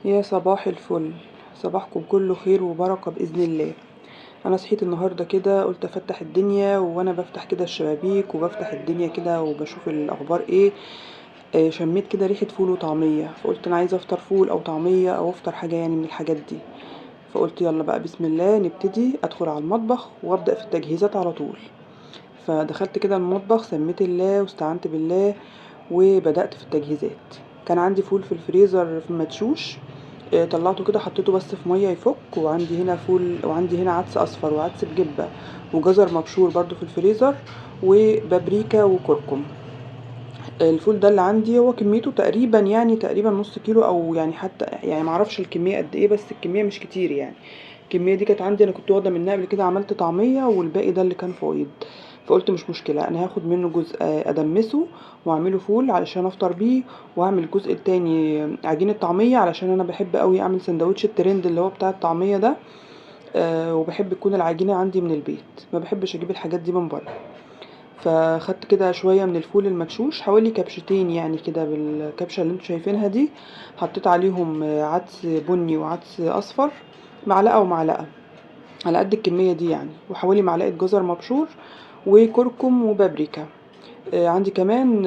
يا صباح الفل. صباحكم كله خير وبركة بإذن الله. أنا صحيت النهاردة كده قلت أفتح الدنيا، وأنا بفتح كده الشبابيك وبفتح الدنيا كده وبشوف الأخبار إيه. شميت كده ريحة فول وطعمية، فقلت أنا عايزة أفطر فول أو طعمية أو أفطر حاجة يعني من الحاجات دي. فقلت يلا بقى بسم الله نبتدي، أدخل على المطبخ وأبدأ في التجهيزات على طول. فدخلت كده المطبخ، سميت الله واستعنت بالله وبدأت في التجهيزات. كان عندي فول في الفريزر في مدشوش، طلعته كده حطيته بس في ميه يفك، وعندي هنا فول وعندي هنا عدس اصفر وعدس بجبه وجزر مبشور برضو في الفريزر وبابريكا وكركم. الفول ده اللي عندي هو كميته تقريبا يعني تقريبا نص كيلو، او يعني حتى يعني معرفش الكميه قد ايه، بس الكميه مش كتير يعني. الكميه دي كانت عندي، انا كنت واخده منها قبل كده عملت طعميه، والباقي ده اللي كان فايض. فقلت مش مشكله، انا هاخد منه جزء ادمسه واعمله فول علشان افطر بيه، واعمل الجزء التاني عجينه طعميه علشان انا بحب قوي اعمل سندوتش الترند اللي هو بتاع الطعميه ده. وبحب تكون العجينه عندي من البيت، ما بحبش اجيب الحاجات دي من بره. فخدت كده شوية من الفول المدشوش، حوالي كبشتين يعني كده بالكبشة اللي انتوا شايفينها دي. حطيت عليهم عدس بني وعدس اصفر، معلقة ومعلقة على قد الكمية دي يعني، وحوالي معلقة جزر مبشور وكركم وبابريكا. عندي كمان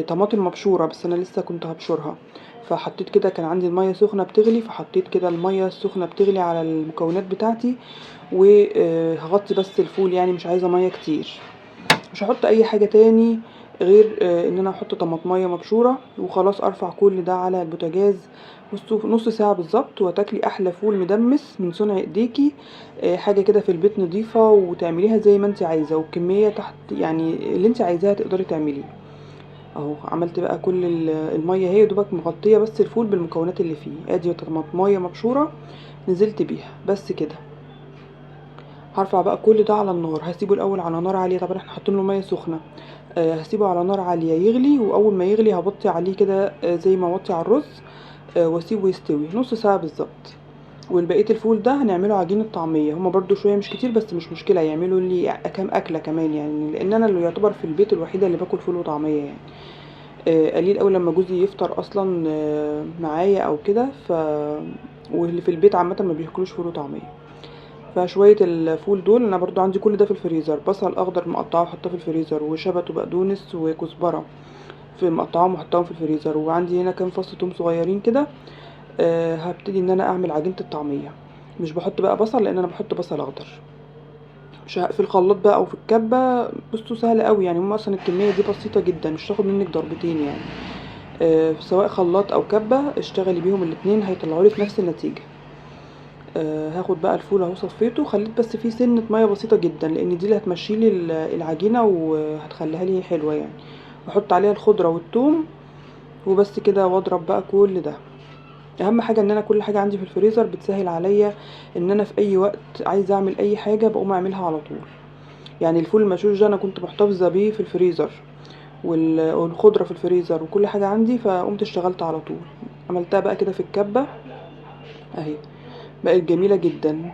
طماطم مبشورة، بس انا لسه كنت هبشرها. فحطيت كده، كان عندي المية سخنة بتغلي، فحطيت كده المية السخنة بتغلي على المكونات بتاعتي. وهغطي بس الفول يعني، مش عايزة مية كتير. مش هحط اي حاجة تاني غير ان انا احط طماطمية مبشورة وخلاص. ارفع كل ده على البوتاجاز نص ساعة بالظبط، وتاكلي احلى فول مدمس من صنع ايديكي. حاجة كده في البيت نضيفة، وتعمليها زي ما انت عايزة، والكمية تحت يعني اللي انت عايزاها تقدري تعمليه. اهو عملت بقى كل المية هي دوبك مغطية بس الفول بالمكونات اللي فيه. ادي طماطمية مبشورة نزلت بيها بس كده. هرفع بقى كل ده على النار، هسيبه الاول على نار عالية، طبعا احنا حاطين له مية سخنة. هسيبه على نار عالية يغلي، واول ما يغلي هبطي عليه كده زي ما اوطي على الرز. واسيبه يستوي نص ساعة بالظبط. والبقية الفول ده هنعمله عجينة طعمية، هما برضو شوية مش كتير بس مش مشكلة، يعملوا لي كام أكلة كمان يعني، لأن أنا اللي يعتبر في البيت الوحيدة اللي باكل فول وطعمية يعني. قليل أوي لما جوزي يفطر أصلا معايا أو كده واللي في البيت عامة ما بياكلوش فول وطعمية. فشوية الفول دول، انا برضو عندي كل ده في الفريزر، بصل اخضر مقطعه وحطاه في الفريزر، وشبت وبقدونس وكزبرة في مقطعاهم وحطاهم في الفريزر، وعندي هنا كام فص توم صغيرين كده. هبتدي ان انا اعمل عجينة الطعمية. مش بحط بقى بصل لان انا بحط بصل اخضر. مش في الخلاط بقى او في الكبة. بصوا سهل قوي يعني، هم اصلا الكمية دي بسيطة جدا، مش تاخد منك ضربتين يعني. سواء خلاط او كبة اشتغلي بيهم الاتنين هيطلعوا لك نفس النتيجة. هاخد بقى الفول اهو صفيته، خليت بس فيه سنة مية بسيطة جدا، لان دي اللي هتمشيلي العجينة وهتخليها لي حلوة يعني. واحط عليها الخضرة والثوم وبس كده، واضرب بقى كل ده. اهم حاجة ان انا كل حاجة عندي في الفريزر بتسهل عليا ان انا في اي وقت عايزة اعمل اي حاجة بقوم اعملها على طول. يعني الفول المشوش ده انا كنت محتفظة بيه في الفريزر، والخضرة في الفريزر وكل حاجة عندي، فقمت اشتغلت على طول. عملتها بقى كده في الكبة اهي، بقت جميلة جدا.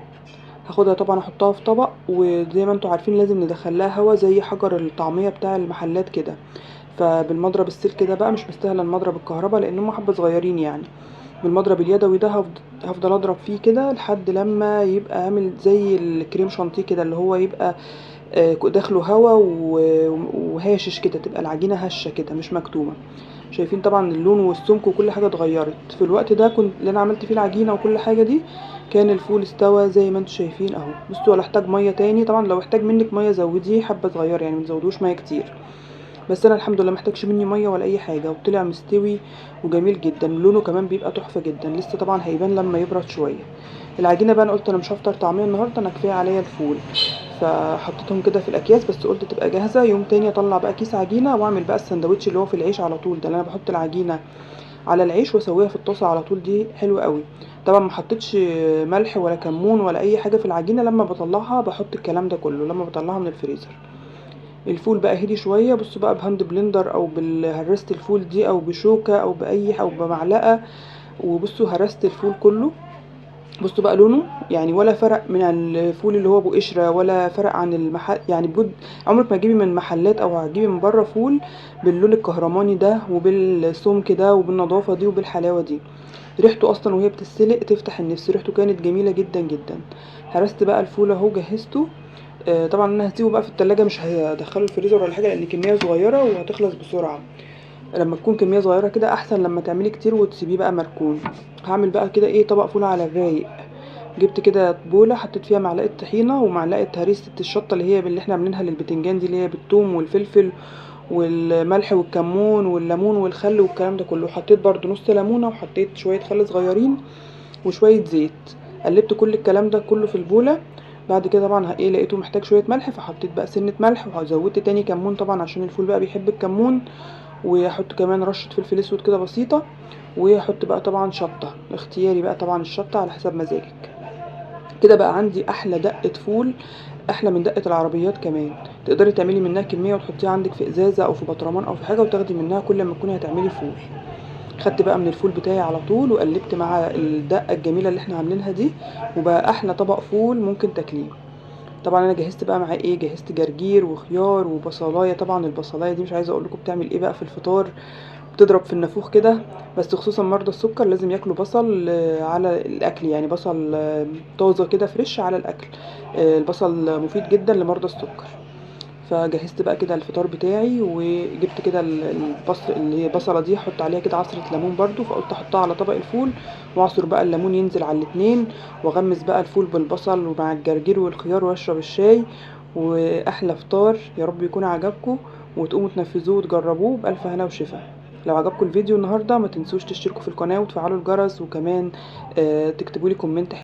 هاخدها طبعا احطها في طبق، وزي ما انتوا عارفين لازم ندخلها هوا زي حجر الطعمية بتاع المحلات كده. فبالمضرب السلك ده بقى، مش مستاهله المضرب الكهرباء لان هم حبه صغيرين يعني. بالمضرب اليدوي ده هفضل اضرب فيه كده لحد لما يبقى عامل زي الكريم شانتيه كده، اللي هو يبقى داخله هوا وهاشش كده، تبقى العجينه هشه كده مش مكتومه. شايفين طبعا اللون والسمك وكل حاجه اتغيرت في الوقت ده، كنت اللي انا عملت فيه العجينه وكل حاجه دي. كان الفول استوى زي ما انتوا شايفين اهو. بصوا ولا احتاج ميه تاني، طبعا لو احتاج منك ميه زوديه حبه صغيره يعني، متزودوش ميه كتير. بس انا الحمد لله محتاجش مني ميه ولا اي حاجه، وطلع مستوي وجميل جدا، لونه كمان بيبقى تحفه جدا. لسه طبعا هيبان لما يبرد شويه. العجينه بقى انا قلت انا مش هفطر طعميه النهارده، انا كفايه عليا الفول. فحطيتهم كده في الاكياس، بس قلت تبقى جاهزه يوم تاني اطلع بقى كيس عجينه واعمل بقى السندوتش اللي هو في العيش على طول ده، اللي انا بحط العجينه على العيش واسويها في الطاسه على طول، دي حلوه قوي. طبعا ما حطيتش ملح ولا كمون ولا اي حاجه في العجينه، لما بطلعها بحط الكلام ده كله لما بطلعها من الفريزر. الفول بقى هدي شويه، بصوا بقى بهاند بلندر او بالهرسة الفول دي او بشوكه او باي او بمعلقه. وبصوا هرست الفول كله بصوا بقى لونه، يعني ولا فرق من الفول اللي هو ابو قشره ولا فرق عن المحل، يعني بجد عمرك ما تجيبي من محلات او هتجيبي من بره فول باللون الكهرماني ده وبالسمك ده وبالنظافه دي وبالحلاوه دي. ريحته اصلا وهي بتتسلق تفتح النفس، ريحته كانت جميله جدا جدا. هرست بقى الفول اهو جهزته. طبعا انا هسيبه بقى في التلاجة، مش هدخله الفريزر ولا حاجه لان كميه صغيره وهتخلص بسرعه. لما تكون كميه صغيره كده احسن لما تعملي كتير وتسيبيه بقى مركون. هعمل بقى كده ايه طبق فول على الرايق. جبت كده بوله حطيت فيها معلقه طحينه ومعلقه هريسه الشطه اللي هي اللي احنا عاملينها للبتنجان دي، اللي هي بالثوم والفلفل والملح والكمون والليمون والخل والكلام ده كله. حطيت برضو نص ليمونه وحطيت شويه خل صغيرين وشويه زيت. قلبت كل الكلام ده كله في البوله. بعد كده طبعا ايه لقيته محتاج شويه ملح، فحطيت بقى سنه ملح وزودت تاني كمون طبعا عشان الفول بقى بيحب الكمون. واحط كمان رشه فلفل اسود كده بسيطه. واحط بقى طبعا شطه اختياري بقى طبعا الشطه على حسب مزاجك. كده بقى عندي احلى دقه فول، احلى من دقه العربيات كمان. تقدري تعملي منها كميه وتحطيها عندك في ازازه او في برطمان او في حاجه وتاخدي منها كل ما تكوني هتعملي فول. خدت بقى من الفول بتاعي على طول وقلبت مع الدقه الجميله اللي احنا عاملينها دي، وبقى احلى طبق فول ممكن تاكليه. طبعا انا جهزت بقى معاه ايه، جهزت جرجير وخيار وبصلايه. طبعا البصلايه دي مش عايزه اقول لكم بتعمل ايه بقى في الفطار، بتضرب في النافوخ كده. بس خصوصا مرضى السكر لازم ياكلوا بصل على الاكل، يعني بصل طازه كده فريش على الاكل. البصل مفيد جدا لمرضى السكر. فجهزت بقى كده الفطار بتاعي وجبت كده البصل اللي هي البصله دي احط عليها كده عصره ليمون برضو، فقلت احطها على طبق الفول واعصر بقى الليمون ينزل على الاتنين واغمس بقى الفول بالبصل ومع الجرجير والخيار واشرب الشاي. واحلى فطار، يا رب يكون عجبكم وتقوموا تنفذوه وتجربوه بألف هنا وشفا. لو عجبكم الفيديو النهارده ما تنسوش تشتركوا في القناه وتفعلوا الجرس، وكمان تكتبوا لي كومنت